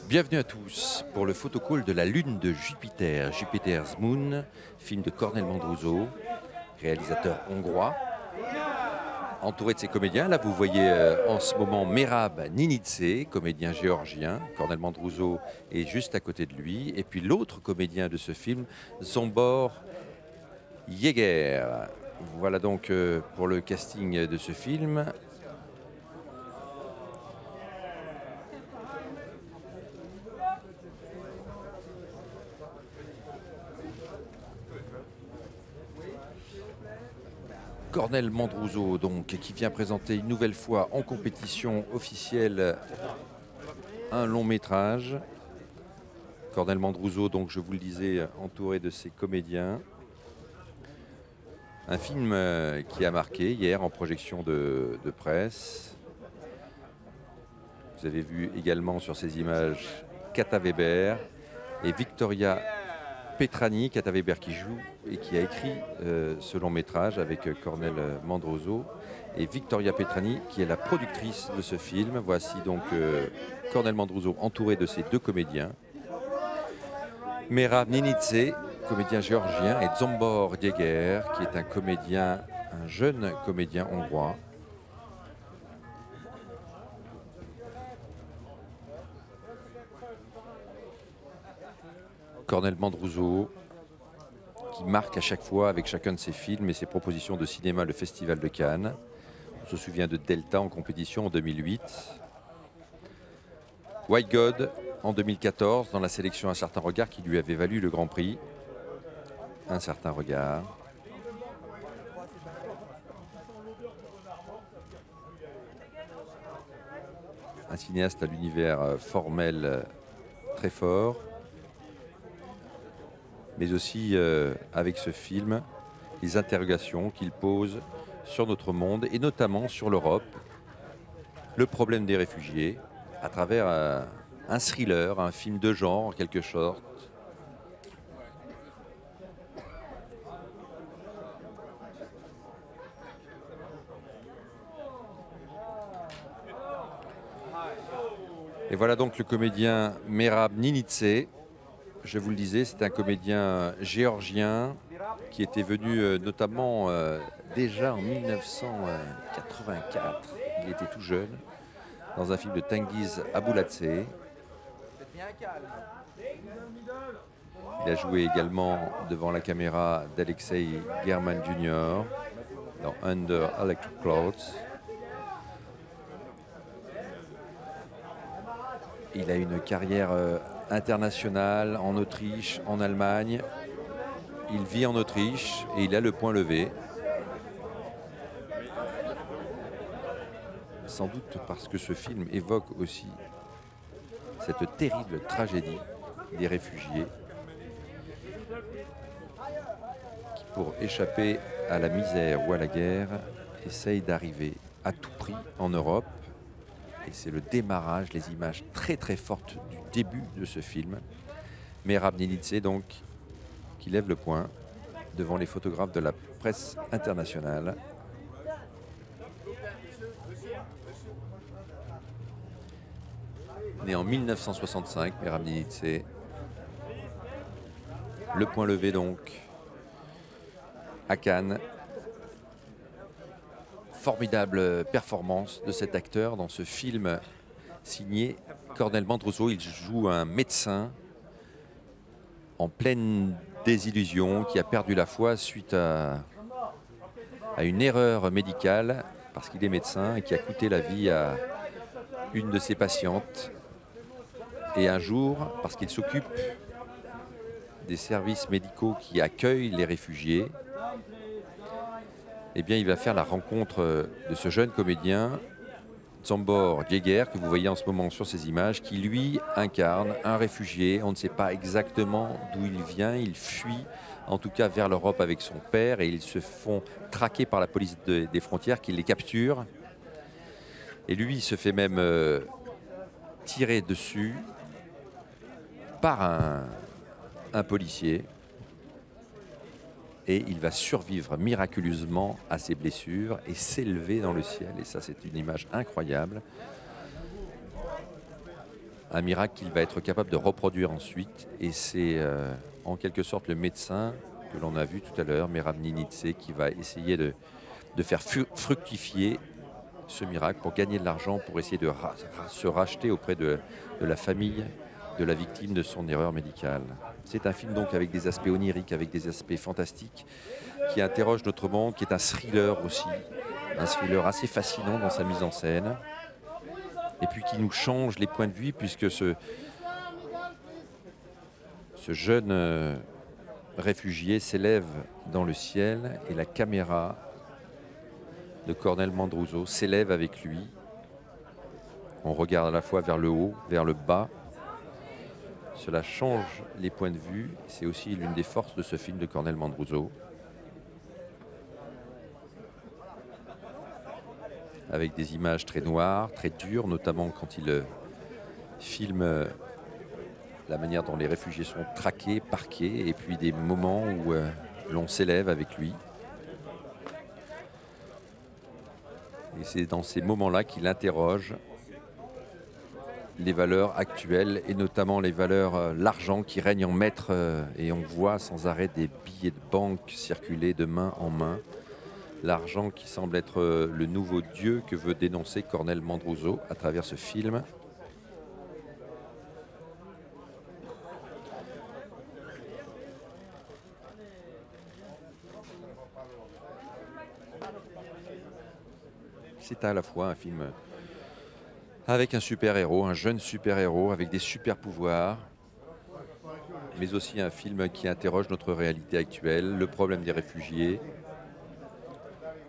Bienvenue à tous pour le photocall de la Lune de Jupiter, Jupiter's Moon, film de Cornel Mandruso, réalisateur hongrois. Entouré de ses comédiens, là vous voyez en ce moment Merab Ninidze, comédien géorgien. Cornel Mandruso est juste à côté de lui. Et puis l'autre comédien de ce film, Zsombor Yeger. Voilà donc pour le casting de ce film. Cornel Mandruso, donc, qui vient présenter une nouvelle fois en compétition officielle un long métrage. Cornel Mandruso, donc, je vous le disais, entouré de ses comédiens. Un film qui a marqué hier en projection de presse. Vous avez vu également sur ces images Kata Weber et Victoria Petrani, Kata Weber qui joue et qui a écrit ce long métrage avec Cornel Mandruso, et Victoria Petrani qui est la productrice de ce film. Voici donc Cornel Mandruso entouré de ses deux comédiens. Merab Ninidze, comédien géorgien, et Zsombor Yeger qui est un jeune comédien hongrois. Cornel Mandruso, qui marque à chaque fois avec chacun de ses films et ses propositions de cinéma le Festival de Cannes. On se souvient de Delta en compétition en 2008. White God en 2014 dans la sélection Un certain regard qui lui avait valu le Grand Prix. Un certain regard. Un cinéaste à l'univers formel très fort. Mais aussi avec ce film, les interrogations qu'il pose sur notre monde et notamment sur l'Europe, le problème des réfugiés, à travers un thriller, un film de genre en quelque sorte. Et voilà donc le comédien Merab Ninidze. Je vous le disais, c'est un comédien géorgien qui était venu notamment déjà en 1984. Il était tout jeune dans un film de Tengiz Abuladze. Il a joué également devant la caméra d'Alexei German Jr. dans Under Electric Clouds. Il a une carrière international en Autriche, en Allemagne. Il vit en Autriche et il a le point levé. Sans doute parce que ce film évoque aussi cette terrible tragédie des réfugiés qui, pour échapper à la misère ou à la guerre, essayent d'arriver à tout prix en Europe. Et c'est le démarrage, les images très très fortes du début de ce film. Merab Ninidze donc, qui lève le poing devant les photographes de la presse internationale. Né en 1965, Merab Ninidze. Le point levé donc à Cannes. Formidable performance de cet acteur dans ce film signé Cornel Mandruso. Il joue un médecin en pleine désillusion qui a perdu la foi suite à une erreur médicale parce qu'il est médecin et qui a coûté la vie à une de ses patientes. Et un jour, parce qu'il s'occupe des services médicaux qui accueillent les réfugiés, eh bien, il va faire la rencontre de ce jeune comédien, Zsombor Yeger, que vous voyez en ce moment sur ces images, qui lui incarne un réfugié. On ne sait pas exactement d'où il vient. Il fuit, en tout cas, vers l'Europe avec son père et ils se font traquer par la police des frontières qui les capture. Et lui, il se fait même tirer dessus par un policier. Et il va survivre miraculeusement à ses blessures et s'élever dans le ciel. Et ça, c'est une image incroyable. un miracle qu'il va être capable de reproduire ensuite. Et c'est en quelque sorte le médecin que l'on a vu tout à l'heure, Merab Ninitse, qui va essayer de faire fructifier ce miracle pour gagner de l'argent, pour essayer de se racheter auprès de la famille de la victime de son erreur médicale. C'est un film donc avec des aspects oniriques, avec des aspects fantastiques, qui interroge notre monde, qui est un thriller aussi, un thriller assez fascinant dans sa mise en scène, et puis qui nous change les points de vue, puisque ce jeune réfugié s'élève dans le ciel et la caméra de Cornel Mandruso s'élève avec lui. On regarde à la fois vers le haut, vers le bas. Cela change les points de vue. C'est aussi l'une des forces de ce film de Cornel Mandruso. Avec des images très noires, très dures, notamment quand il filme la manière dont les réfugiés sont traqués, parqués, et puis des moments où l'on s'élève avec lui. Et c'est dans ces moments-là qu'il interroge les valeurs actuelles et notamment les valeurs, l'argent qui règne en maître, et on voit sans arrêt des billets de banque circuler de main en main. L'argent qui semble être le nouveau dieu que veut dénoncer Cornel Mandruso à travers ce film. C'est à la fois un film avec un super-héros, un jeune super-héros avec des super-pouvoirs, mais aussi un film qui interroge notre réalité actuelle, le problème des réfugiés,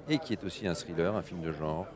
et qui est aussi un thriller, un film de genre.